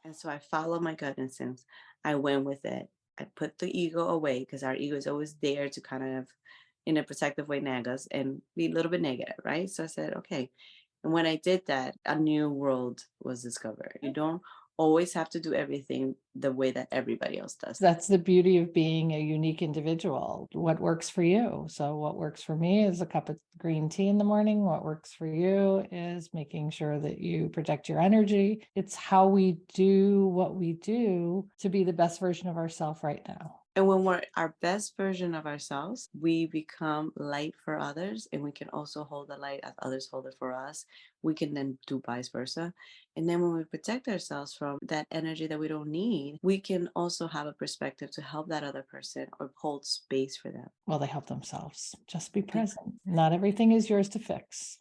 And so I followed my gut instincts. I went with it. I put the ego away because our ego is always there to kind of, in a protective way, nag us and be a little bit negative, right? So I said, okay. And when I did that, a new world was discovered. You don't always have to do everything the way that everybody else does. That's the beauty of being a unique individual. What works for you? So what works for me is a cup of green tea in the morning. What works for you is making sure that you protect your energy. It's how we do what we do to be the best version of ourselves right now. And when we're our best version of ourselves, we become light for others, and we can also hold the light as others hold it for us. We can then do vice versa. And then when we protect ourselves from that energy that we don't need, we can also have a perspective to help that other person or hold space for them. Well, they help themselves. Just be Yeah. present. Not everything is yours to fix.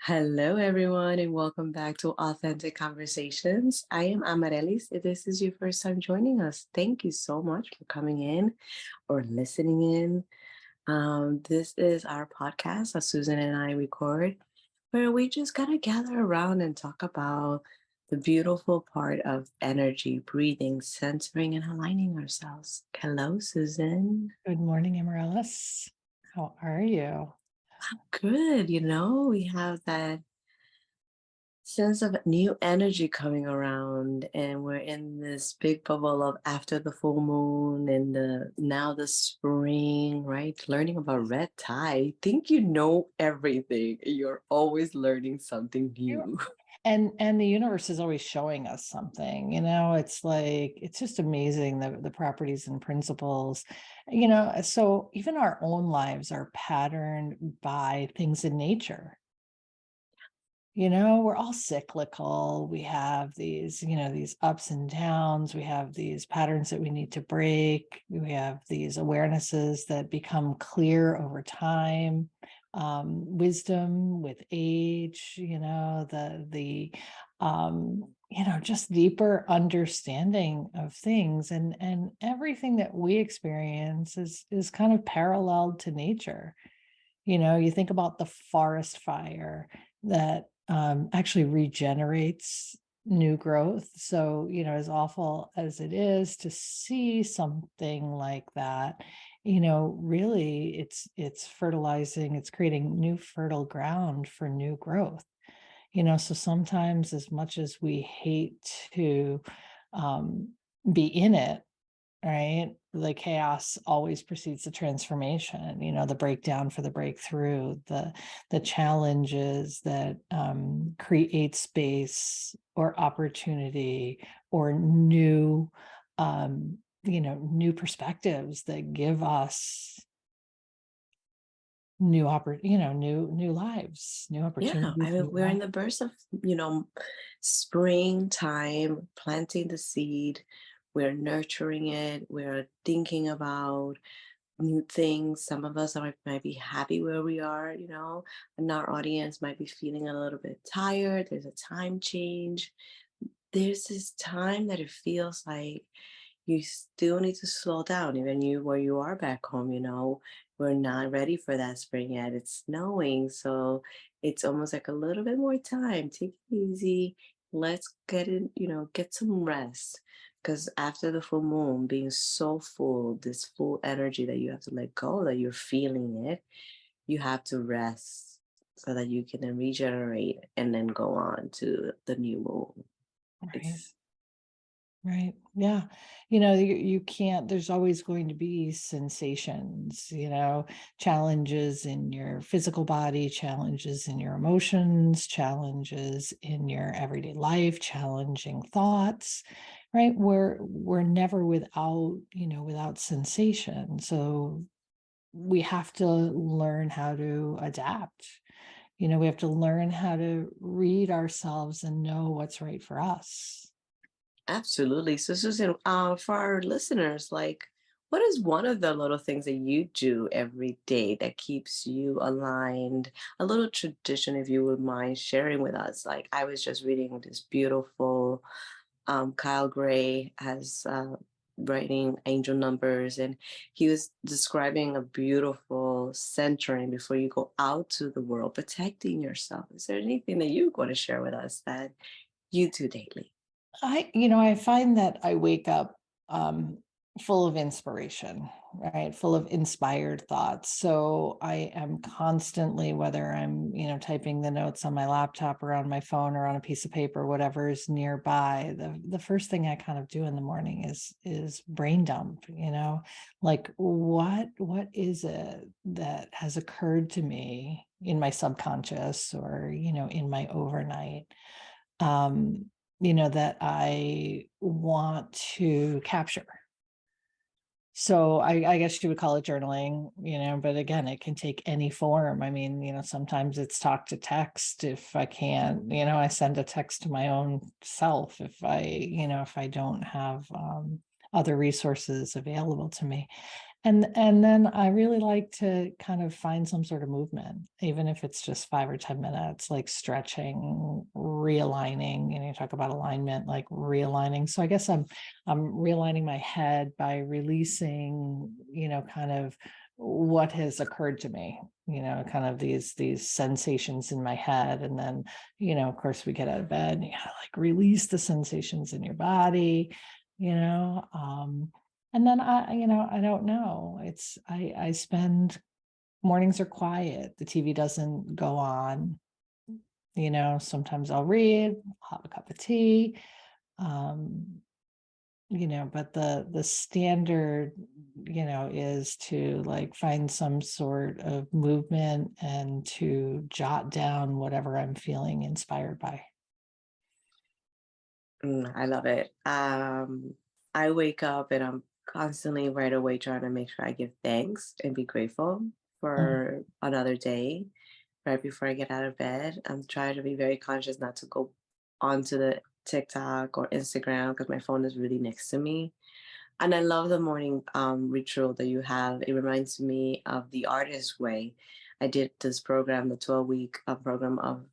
Hello, everyone, and welcome back to Authentic Conversations. I am Amarelis. If this is your first time joining us, thank you so much for coming in or listening in. This is our podcast that Susan and I record, where we just kind of gather around and talk about the beautiful part of energy, breathing, centering, and aligning ourselves. Hello, Susan. Good morning, Amaryllis. How are you? Good. We have that sense of new energy coming around, and we're in this big bubble of after the full moon and the spring, right? Learning about red tide. I think you know everything. You're always learning something new. And the universe is always showing us something, it's like it's just amazing, the properties and principles, so even our own lives are patterned by things in nature. We're all cyclical. We have these ups and downs. We have these patterns that we need to break. We have these awarenesses that become clear over time. Wisdom with age, just deeper understanding of things, and everything that we experience is kind of paralleled to nature. You think about the forest fire that actually regenerates new growth. So, as awful as it is to see something like that, really it's fertilizing, it's creating new fertile ground for new growth. So sometimes, as much as we hate to um, be in it, right? The chaos always precedes the transformation, the breakdown for the breakthrough, the challenges that create space or opportunity or new perspectives that give us new lives, new Yeah, I opportunities, mean, new we're in life. the burst of, springtime, planting the seed. We're nurturing it. We're thinking about new things. Some of us might be happy where we are, and our audience might be feeling a little bit tired. There's a time change. There's this time that it feels like you still need to slow down, even you where you are back home, we're not ready for that spring yet. It's snowing, so it's almost like a little bit more time. Take it easy. Let's get in, get some rest. Because after the full moon being so full, this full energy that you have to let go, that you're feeling it, you have to rest so that you can then regenerate and then go on to the new moon. Right. It's Right. Yeah. You can't, there's always going to be sensations, challenges in your physical body, challenges in your emotions, challenges in your everyday life, challenging thoughts, right? We're never without sensation. So we have to learn how to adapt. We have to learn how to read ourselves and know what's right for us. Absolutely. So, Susan, for our listeners, like, what is one of the little things that you do every day that keeps you aligned? A little tradition, if you would mind sharing with us. Like, I was just reading this beautiful Kyle Gray has. writing angel numbers, and he was describing a beautiful centering before you go out to the world, protecting yourself. Is there anything that you want to share with us that you do daily? I find that I wake up um, full of inspiration, right? Full of inspired thoughts. So I am constantly, whether I'm, typing the notes on my laptop or on my phone or on a piece of paper, whatever is nearby, the first thing I kind of do in the morning is brain dump, like what is it that has occurred to me in my subconscious or, in my overnight. Um, that I want to capture. So I guess you would call it journaling, but again, it can take any form. I mean, sometimes it's talk to text. If I can't, I send a text to my own self if I don't have other resources available to me. And then I really like to kind of find some sort of movement, even if it's just 5 or 10 minutes, like stretching, realigning. You talk about alignment, like realigning. So I guess I'm realigning my head by releasing, kind of what has occurred to me, kind of these sensations in my head. And then, of course, we get out of bed and you gotta like release the sensations in your body, you know. And then I don't know. I spend mornings are quiet. The TV doesn't go on. Sometimes I'll read, I'll have a cup of tea. Um, but the standard, is to like find some sort of movement and to jot down whatever I'm feeling inspired by. I love it. I wake up and I'm constantly right away trying to make sure I give thanks and be grateful Mm, for another day. Right before I get out of bed, I'm trying to be very conscious not to go onto the TikTok or Instagram because my phone is really next to me. And I love the morning ritual that you have. It reminds me of the artist way. I did this program, the 12-week program of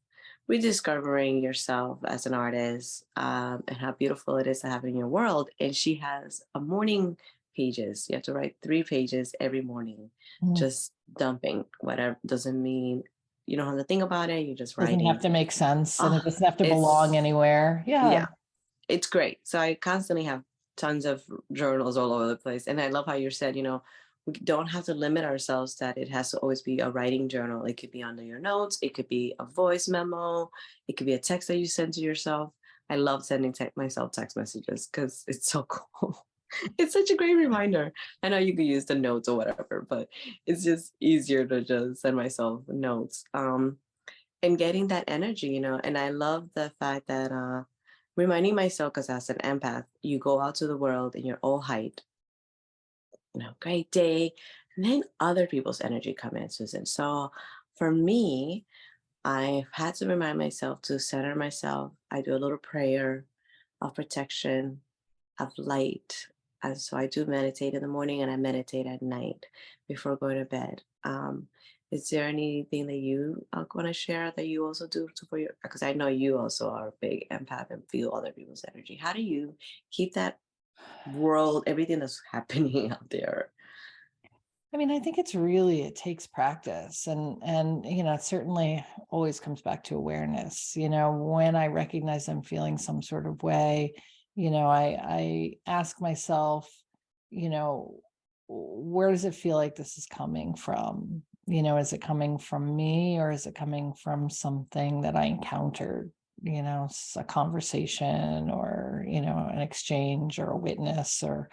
rediscovering yourself as an artist, and how beautiful it is to have in your world. And she has a morning pages. You have to write 3 pages every morning, mm. just dumping whatever doesn't mean you don't have to think about it. You're just Doesn't have writing. to make sense and Oh, it doesn't have to belong it's anywhere. Yeah. yeah, it's great. So I constantly have tons of journals all over the place. And I love how you said, we don't have to limit ourselves that it has to always be a writing journal. It could be under your notes, it could be a voice memo, it could be a text that you send to yourself. I love sending myself text messages because it's so cool. It's such a great reminder. I know you could use the notes or whatever, but it's just easier to just send myself notes. And getting that energy, and I love the fact that reminding myself, because as an empath, you go out to the world and you're all hyped, great day, and then other people's energy come in, Susan. So for me, I've had to remind myself to center myself. I do a little prayer of protection, of light. And so I do meditate in the morning and I meditate at night before going to bed. Is there anything that you want to share that you also do to for your? Because I know you also are a big empath and feel other people's energy. How do you keep that world, everything that's happening out there? I mean, I think it takes practice and it certainly always comes back to awareness. When I recognize I'm feeling some sort of way, I ask myself, you know, where does it feel like this is coming from? Is it coming from me or is it coming from something that I encountered? A conversation or, an exchange or a witness or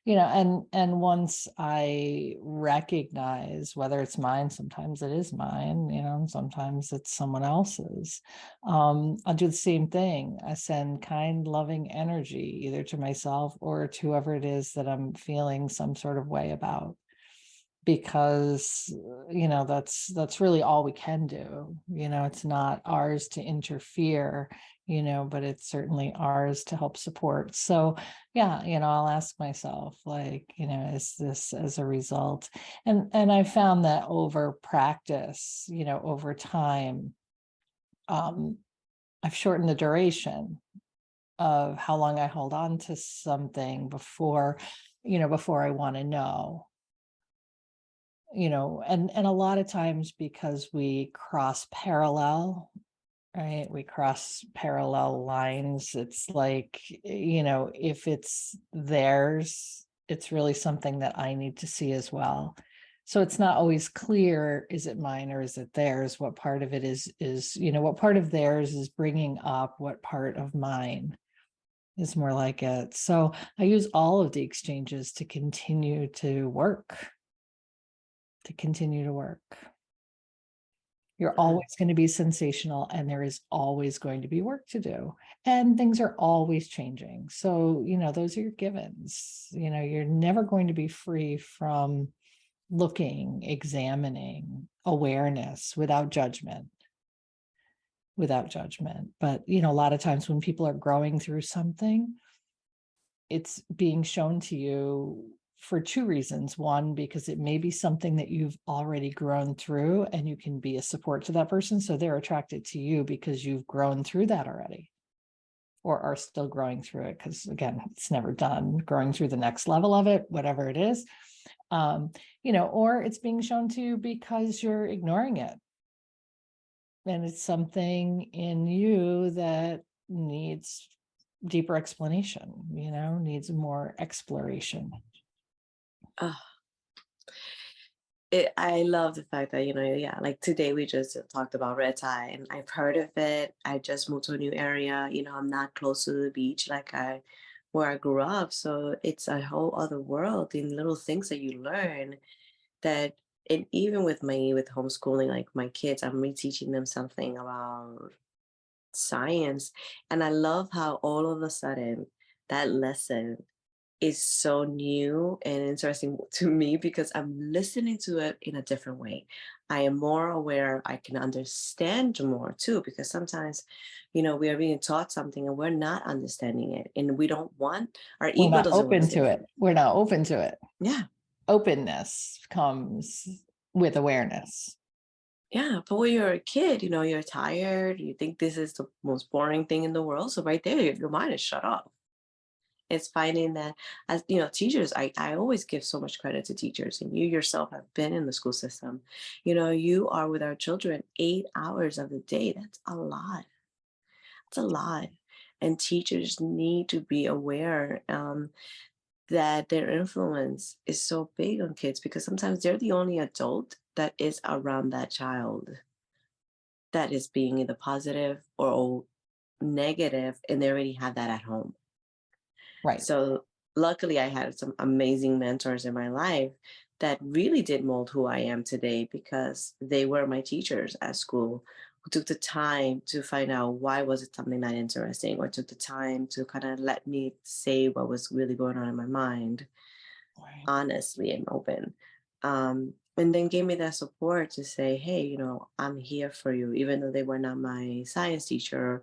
and once I recognize whether it's mine, sometimes it is mine, and sometimes it's someone else's. I'll do the same thing. I send kind, loving energy either to myself or to whoever it is that I'm feeling some sort of way about, because that's really all we can do. It's not ours to interfere, but it's certainly ours to help support. So yeah, I'll ask myself, like, is this as a result? And I found that over practice, over time, I've shortened the duration. of how long I hold on to something before, before I want to know, and a lot of times because we cross parallel, right? We cross parallel lines. It's like, if it's theirs, it's really something that I need to see as well. So it's not always clear, is it mine or is it theirs? What part of it is, what part of theirs is bringing up what part of mine is more like it. So I use all of the exchanges to continue to work, to continue to work. You're Mm. always going to be sensational, and there is always going to be work to do. And things are always changing. So, those are your givens. You're never going to be free from looking, examining, awareness without judgment. Without judgment. But, a lot of times when people are growing through something, it's being shown to you for two reasons. One, because it may be something that you've already grown through and you can be a support to that person. So they're attracted to you because you've grown through that already, or are still growing through it. Because again, it's never done, growing through the next level of it, whatever it is. Or it's being shown to you because you're ignoring it. And it's something in you that needs deeper explanation, needs more exploration. Oh, I love the fact that, yeah, like today we just talked about red tie and I've heard of it. I just moved to a new area. I'm not close to the beach like where I grew up. So it's a whole other world in little things that you learn that, and even with homeschooling, like my kids, I'm reteaching them something about science. And I love how all of a sudden that lesson is so new and interesting to me because I'm listening to it in a different way. I am more aware, I can understand more too, because sometimes, we are being taught something and we're not understanding it. And we don't want, our We're ego not doesn't want to open say, to it. We're not open to it. yeah, Openness comes with awareness. yeah. But when you're a kid, you're tired, you think this is the most boring thing in the world. So right there, your mind is shut off. It's finding that, as teachers, I always give so much credit to teachers, and you yourself have been in the school system. You are with our children 8 hours of the day. That's a lot. It's a lot. And teachers need to be aware that their influence is so big on kids because sometimes they're the only adult that is around that child that is being either positive or negative, and they already have that at home. Right. So luckily, I had some amazing mentors in my life that really did mold who I am today because they were my teachers at school who took the time to find out why was it something not interesting, or took the time to kind of let me say what was really going on in my mind Right. honestly and open. And then gave me that support to say, hey, I'm here for you, even though they were not my science teacher.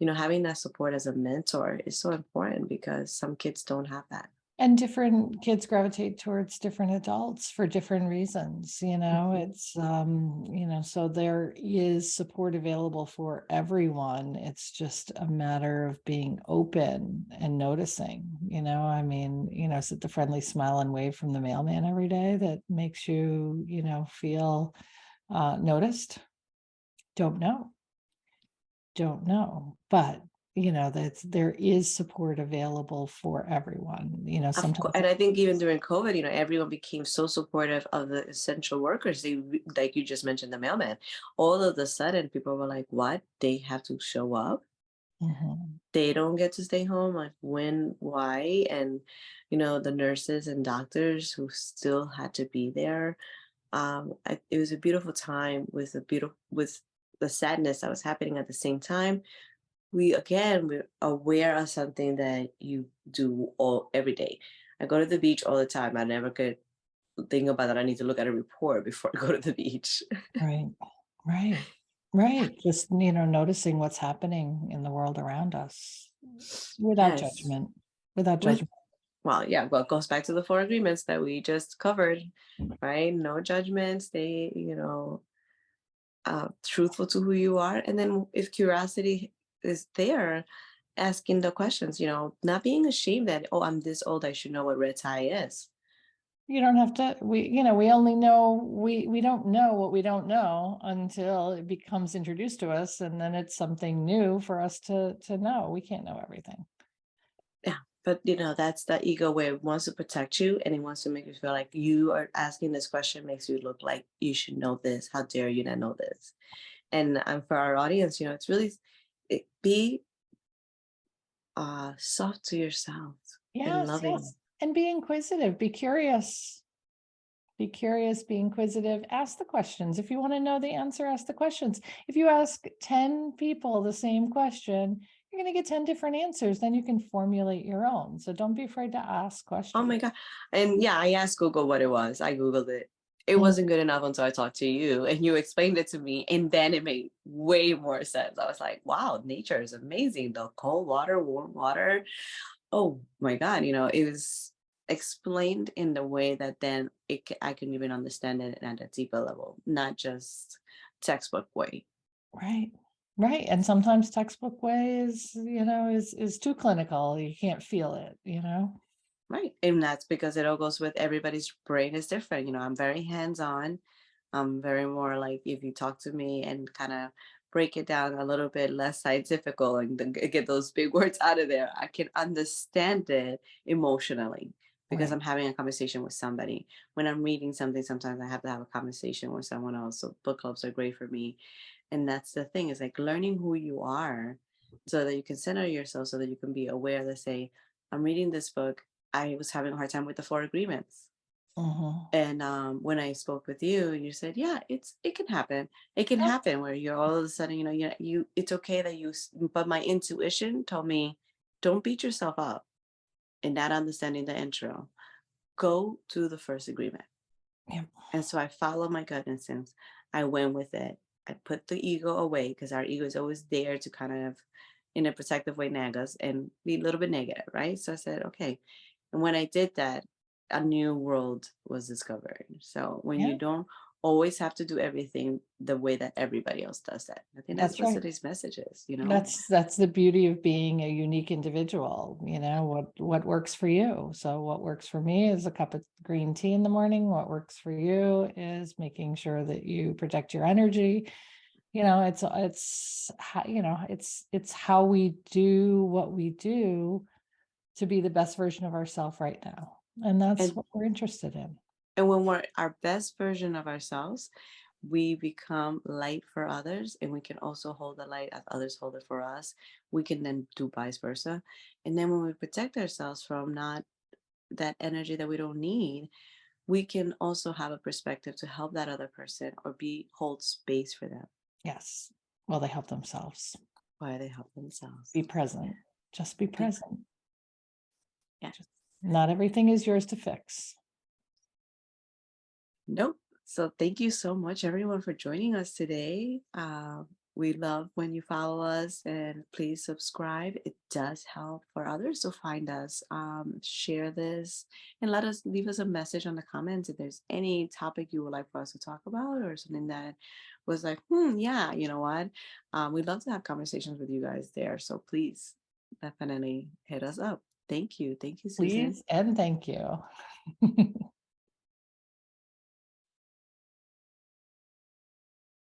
Having that support as a mentor is so important because some kids don't have that. And different kids gravitate towards different adults for different reasons, Mhm. it's so there is support available for everyone. It's just a matter of being open and noticing, I mean, is it the friendly smile and wave from the mailman every day that makes you, feel noticed? Don't know. Don't know. But there is support available for everyone. Sometimes. And I think even during COVID, everyone became so supportive of the essential workers. Like you just mentioned, the mailman. All of a sudden, people were like, "What? They have to show up? Mhm. They don't get to stay home? Like when? Why?" And the nurses and doctors who still had to be there. It was a beautiful time with the sadness that was happening at the same time. We're aware of something that you do all every day. I go to the beach all the time. I never could think about that. I need to look at a report before I go to the beach. Right. Right. Right. Just, noticing what's happening in the world around us without Yes. judgment. Without With judgment. Well, yeah, well, it goes back to the four agreements that we just covered, right? No judgment, stay, truthful to who you are. And then if curiosity is there, asking the questions, not being ashamed that, oh, I'm this old, I should know what red tie is. You don't have to, we only know, we don't know what we don't know until it becomes introduced to us, and then it's something new for us to know. We can't know everything. Yeah. But that's the ego where it wants to protect you and it wants to make you feel like you are asking this question makes you look like you should know this. How dare you not know this? And for our audience, it's really be soft to yourself and Yes, loving. yes. And be inquisitive, be curious. Be curious, be inquisitive, ask the questions. If you want to know the answer, ask the questions. If you ask 10 people the same question, you're going to get 10 different answers. Then you can formulate your own. So don't be afraid to ask Oh questions. my God. And yeah, I asked Google what it was. I Googled it. It Mm. wasn't good enough until I talked to you and you explained it to me. And then it made way more sense. I was like, wow, nature is amazing. The cold water, warm water. Oh my God. It was explained in the way that then I can even understand it at a deeper level, not just textbook way. Right. Right. And sometimes textbook way is too clinical. You can't feel it. Right. And that's because it all goes with everybody's brain is different. I'm very hands on. I'm very more like if you talk to me and kind of break it down a little bit less scientific and then get those big words out of there, I can understand it emotionally because Right. I'm having a conversation with somebody. When I'm reading something, sometimes I have to have a conversation with someone else. So book clubs are great for me. And that's the thing is like learning who you are so that you can center yourself so that you can be aware that say, I'm reading this book. I was having a hard time with the four agreements. Mhm. And when I spoke with you, and you said, "Yeah, it can happen. It can happen where you're all of a sudden, it's okay that But my intuition told me, don't beat yourself up in not understanding the intro. Go to the first agreement." Yep. And so I followed my gut instincts. I went with it. I put the ego away because our ego is always there to kind of, in a protective way, nag us and be a little bit negative, right? So I said, okay. And when I did that, a new world was discovered. So when you Yeah. don't always have to do everything the way that everybody else does that, I think that's That's what right. today's message is. That's the beauty of being a unique individual, what works for you. So what works for me is a cup of green tea in the morning. What works for you is making sure that you protect your energy. It's how we do what we do to be the best version of ourselves right now. And that's And what we're interested in. and when we're our best version of ourselves, we become light for others and we can also hold the light as others hold it for us. We can then do vice versa. And then when we protect ourselves from not that energy that we don't need, we can also have a perspective to help that other person or be hold space for them Yes. Well, they help themselves. while they help themselves. Be present. Just be Be- present. Yeah. Just, not everything is yours to fix. Nope. So thank you so much, everyone, for joining us today. We love when you follow us and please subscribe. It does help for others to find us. Share this and leave us a message on the comments if there's any topic you would like for us to talk about or something that was like, yeah, you know what? We'd love to have conversations with you guys there. So please definitely hit us up. Thank you. Thank you, Susan. Please and thank you.